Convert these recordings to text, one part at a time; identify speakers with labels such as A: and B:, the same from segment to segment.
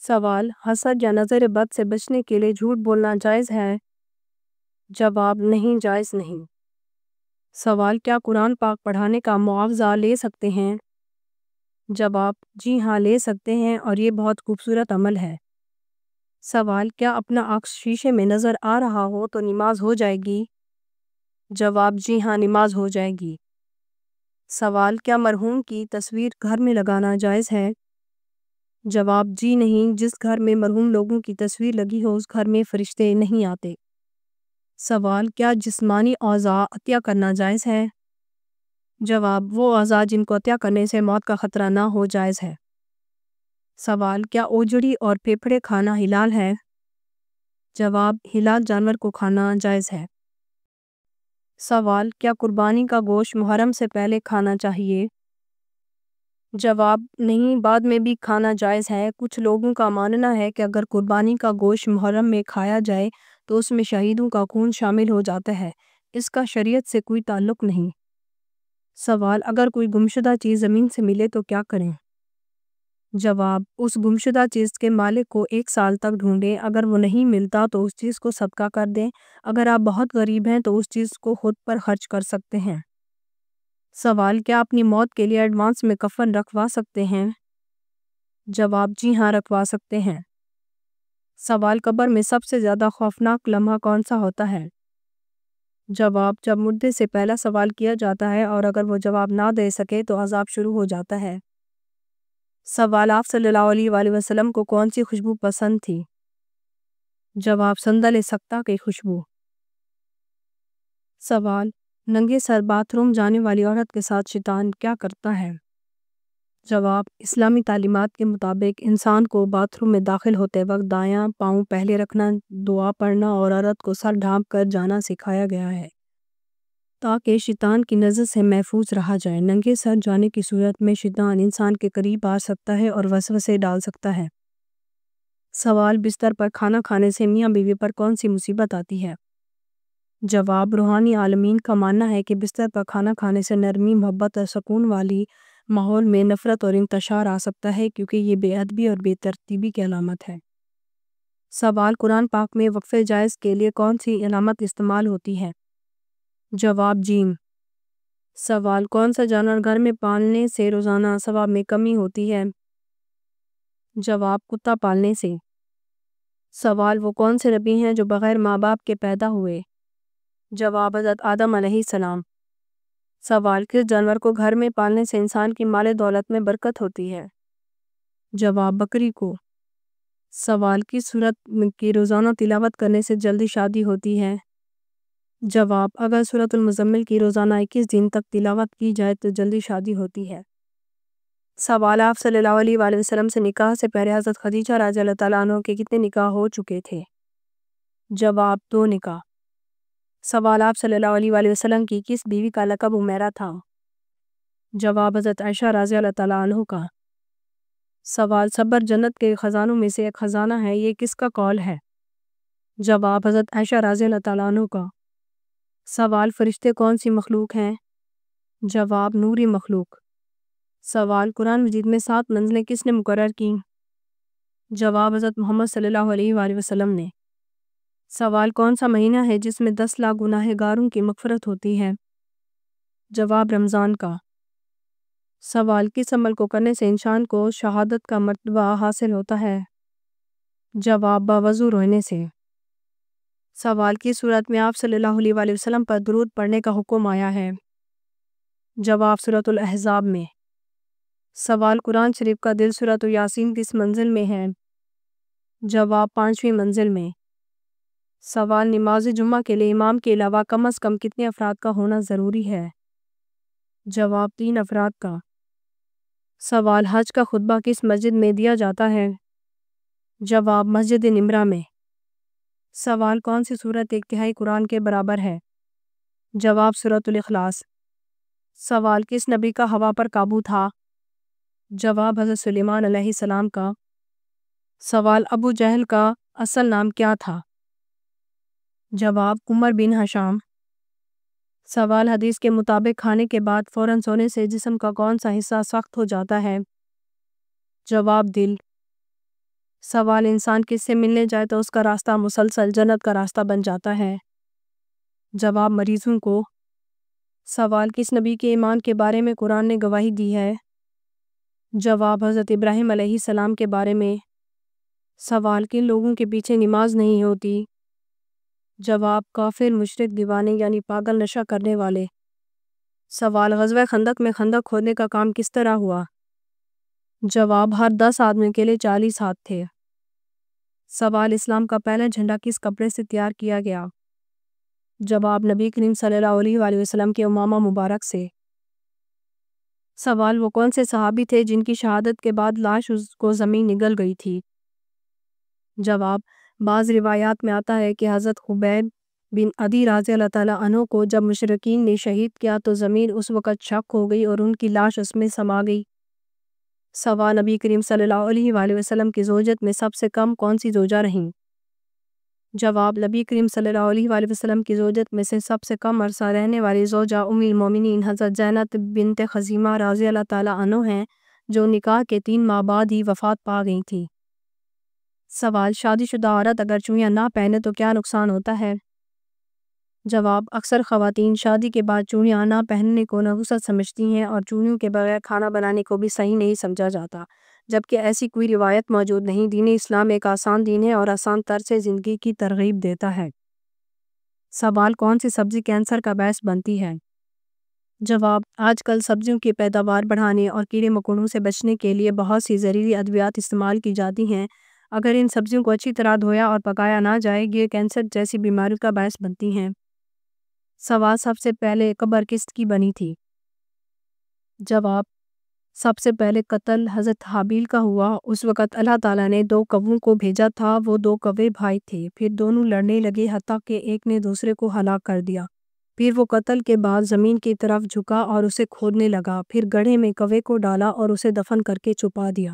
A: سوال: حسد یا نظر بد سے بچنے کے لیے جھوٹ بولنا جائز ہے؟ جواب: نہیں، جائز نہیں۔ سوال: کیا قرآن پاک پڑھانے کا معاوضہ لے سکتے ہیں؟ جواب: جی ہاں، لے سکتے ہیں، اور یہ بہت خوبصورت عمل ہے۔ سوال: کیا اپنا عکس شیشے میں نظر آ رہا ہو تو نماز ہو جائے گی؟ جواب: جی ہاں، نماز ہو جائے گی۔ سوال: کیا مرحوم کی تصویر گھر میں لگانا جائز ہے؟ جواب: جی نہیں، جس گھر میں مرحوم لوگوں کی تصویر لگی ہو اس گھر میں فرشتے نہیں آتے۔ سوال: کیا جسمانی اعضاء عطیہ کرنا جائز ہے؟ جواب: وہ اعضاء جن کو عطیہ کرنے سے موت کا خطرہ نہ ہو جائز ہے۔ سوال: کیا اوجڑی اور پھیپھڑے کھانا حلال ہے؟ جواب: حلال جانور کو کھانا جائز ہے۔ سوال: کیا قربانی کا گوشت محرم سے پہلے کھانا چاہیے؟ جواب: نہیں، بعد میں بھی کھانا جائز ہے۔ کچھ لوگوں کا ماننا ہے کہ اگر قربانی کا گوشت محرم میں کھایا جائے تو اس میں شہیدوں کا خون شامل ہو جاتا ہے۔ اس کا شریعت سے کوئی تعلق نہیں۔ سوال: اگر کوئی گمشدہ چیز زمین سے ملے تو کیا کریں؟ جواب: اس گمشدہ چیز کے مالک کو 1 سال تک ڈھونڈیں، اگر وہ نہیں ملتا تو اس چیز کو صدقہ کر دیں۔ اگر آپ بہت غریب ہیں تو اس چیز کو خود پر خرچ کر سکتے ہیں۔ سوال: کیا اپنی موت کے لیے ایڈوانس میں کفن رکھوا سکتے ہیں؟ جواب: جی ہاں، رکھوا سکتے ہیں۔ سوال: قبر میں سب سے زیادہ خوفناک لمحہ کون سا ہوتا ہے؟ جواب: جب مردے سے پہلا سوال کیا جاتا ہے اور اگر وہ جواب نہ دے سکے تو عذاب شروع ہو جاتا ہے۔ سوال: آپ صلی اللہ علیہ وآلہ وسلم کو کون سی خوشبو پسند تھی؟ جواب: سندل سکتہ کی خوشبو۔ سوال: ننگے سر باتھ روم جانے والی عورت کے ساتھ شیطان کیا کرتا ہے؟ جواب: اسلامی تعلیمات کے مطابق انسان کو باتھ روم میں داخل ہوتے وقت دایاں پاؤں پہلے رکھنا، دعا پڑھنا اور عورت کو سر ڈھانپ کر جانا سکھایا گیا ہے تاکہ شیطان کی نظر سے محفوظ رہا جائے۔ ننگے سر جانے کی صورت میں شیطان انسان کے قریب آ سکتا ہے اور وسوسے ڈال سکتا ہے۔ سوال: بستر پر کھانا کھانے سے میاں بیوی پر کون سی مصیبت آتی ہے؟ جواب: روحانی عالمین کا ماننا ہے کہ بستر پر کھانا کھانے سے نرمی، محبت اور سکون والی ماحول میں نفرت اور انتشار آ سکتا ہے، کیونکہ یہ بے ادبی اور بے ترتیبی کی علامت ہے۔ سوال: قرآن پاک میں وقف جائز کے لیے کون سی علامت استعمال ہوتی ہے؟ جواب: جیم۔ سوال: کون سا جانور گھر میں پالنے سے روزانہ ثواب میں کمی ہوتی ہے؟ جواب: کتا پالنے سے۔ سوال: وہ کون سے نبی ہیں جو بغیر ماں باپ کے پیدا ہوئے؟ جواب: حضرت آدم علیہ السلام۔ سوال: کس جانور کو گھر میں پالنے سے انسان کی مال دولت میں برکت ہوتی ہے؟ جواب: بکری کو۔ سوال: کس سورت کی روزانہ تلاوت کرنے سے جلدی شادی ہوتی ہے؟ جواب: اگر سورۃ المزمل کی روزانہ 21 دن تک تلاوت کی جائے تو جلدی شادی ہوتی ہے۔ سوال: آپ صلی اللہ علیہ وآلہ وسلم سے نکاح سے پہلے حضرت خدیجہ رضی اللہ تعالیٰ عنہ کے کتنے نکاح ہو چکے تھے؟ جواب: 2 نکاح۔ سوال: آپ صلی اللہ علیہ وآلہ وسلم کی کس بیوی کا لقب حمیرہ تھا؟ جواب: حضرت عائشہ رضی اللہ تعالیٰ عنہ کا۔ سوال: صبر جنت کے خزانوں میں سے ایک خزانہ ہے، یہ کس کا قول ہے؟ جواب: حضرت عائشہ رضی اللہ تعالیٰ عنہ کا۔ سوال: فرشتے کون سی مخلوق ہیں؟ جواب: نوری مخلوق۔ سوال: قرآن مجید میں 7 منزلیں کس نے مقرر کیں؟ جواب: حضرت محمد صلی اللہ علیہ وآلہ وسلم نے۔ سوال: کون سا مہینہ ہے جس میں 10 لاکھ گناہ گاروں کی مغفرت ہوتی ہے؟ جواب: رمضان کا۔ سوال: کس عمل کو کرنے سے انسان کو شہادت کا مرتبہ حاصل ہوتا ہے؟ جواب: باوضو رونے سے۔ سوال: کس صورت میں آپ صلی اللہ علیہ وآلہ وسلم پر درود پڑھنے کا حکم آیا ہے؟ جواب: سورۃ الاحزاب میں۔ سوال: قرآن شریف کا دل سورۃ یاسین کس منزل میں ہے؟ جواب: 5ویں منزل میں۔ سوال: نماز جمعہ کے لیے امام کے علاوہ کم از کم کتنے افراد کا ہونا ضروری ہے؟ جواب: 3 افراد کا۔ سوال: حج کا خطبہ کس مسجد میں دیا جاتا ہے؟ جواب: مسجد نمرہ میں۔ سوال: کون سی سورت 1/3 قرآن کے برابر ہے؟ جواب: سورۃ الاخلاص۔ سوال: کس نبی کا ہوا پر قابو تھا؟ جواب: حضرت سلیمان علیہ السلام کا۔ سوال: ابو جہل کا اصل نام کیا تھا؟ جواب: عمر بن ہشام۔ سوال: حدیث کے مطابق کھانے کے بعد فوراً سونے سے جسم کا کون سا حصہ سخت ہو جاتا ہے؟ جواب: دل۔ سوال انسان کس سے ملنے جائے تو اس کا راستہ مسلسل جنت کا راستہ بن جاتا ہے۔ جواب مریضوں کو۔ سوال کس نبی کے ایمان کے بارے میں قرآن نے گواہی دی ہے؟ جواب حضرت ابراہیم علیہ السلام کے بارے میں۔ سوال کن لوگوں کے پیچھے نماز نہیں ہوتی؟ جواب کافر، مشرک، دیوانے یعنی پاگل نشہ کرنے والے۔ سوال غزوہ خندق میں خندق کھودنے کا کام کس طرح ہوا؟ جواب ہر 10 آدمیوں کے لیے 40 ہاتھ تھے۔ سوال اسلام کا پہلا جھنڈا کس کپڑے سے تیار کیا گیا؟ جواب نبی کریم صلی اللہ علیہ وآلہ وسلم کے امامہ مبارک سے۔ سوال وہ کون سے صحابی تھے جن کی شہادت کے بعد لاش اس کو زمین نگل گئی تھی؟ جواب بعض روایات میں آتا ہے کہ حضرت خبیب بن عدی رضی اللہ تعالیٰ عنہ کو جب مشرکین نے شہید کیا تو زمین اس وقت شق ہو گئی اور ان کی لاش اس میں سما گئی۔ سوال نبی کریم صلی اللہ علیہ وآلہ وسلم کی زوجت میں سب سے کم کون سی زوجہ رہیں؟ جواب نبی کریم صلی اللہ علیہ وآلہ وسلم کی زوجت میں سے سب سے کم عرصہ رہنے والی زوجہ ام المومنین حضرت زینب بنت خزیمہ رضی اللہ تعالیٰ عنہ ہیں، جو نکاح کے 3 ماہ بعد ہی وفات پا گئی تھی۔ سوال شادی شدہ عورت اگر چوڑیاں نہ پہنے تو کیا نقصان ہوتا ہے؟ جواب اکثر خواتین شادی کے بعد چوڑیاں نہ پہننے کو نحوست سمجھتی ہیں اور چوڑیوں کے بغیر کھانا بنانے کو بھی صحیح نہیں سمجھا جاتا، جبکہ ایسی کوئی روایت موجود نہیں۔ دین اسلام ایک آسان دین ہے اور آسان طرز زندگی کی ترغیب دیتا ہے۔ سوال کون سی سبزی کینسر کا باعث بنتی ہے؟ جواب آج کل سبزیوں کی پیداوار بڑھانے اور کیڑے مکوڑوں سے بچنے کے لیے بہت سی زہریلی ادویات استعمال کی جاتی ہیں۔ اگر ان سبزیوں کو اچھی طرح دھویا اور پکایا نہ جائے یہ کینسر جیسی بیماریوں کا باعث بنتی ہیں۔ سوال سب سے پہلے قبر کس کی بنی تھی؟ جواب سب سے پہلے قتل حضرت حابیل کا ہوا۔ اس وقت اللہ تعالیٰ نے 2 کووں کو بھیجا تھا، وہ 2 کوے بھائی تھے، پھر دونوں لڑنے لگے حتیٰ کہ ایک نے دوسرے کو ہلاک کر دیا۔ پھر وہ قتل کے بعد زمین کی طرف جھکا اور اسے کھودنے لگا، پھر گڑھے میں کوے کو ڈالا اور اسے دفن کر کے چھپا دیا۔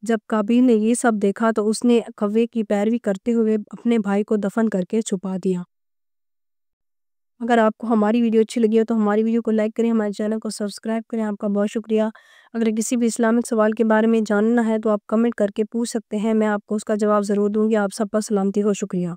A: جب قابیل نے یہ سب دیکھا تو اس نے کوے کی پیروی کرتے ہوئے اپنے بھائی کو دفن کر کے چھپا دیا۔ اگر آپ کو ہماری ویڈیو اچھی لگی ہو تو ہماری ویڈیو کو لائک کریں، ہمارے چینل کو سبسکرائب کریں۔ آپ کا بہت شکریہ۔ اگر کسی بھی اسلامک سوال کے بارے میں جاننا ہے تو آپ کمنٹ کر کے پوچھ سکتے ہیں، میں آپ کو اس کا جواب ضرور دوں گی۔ آپ سب پر سلامتی ہو، شکریہ۔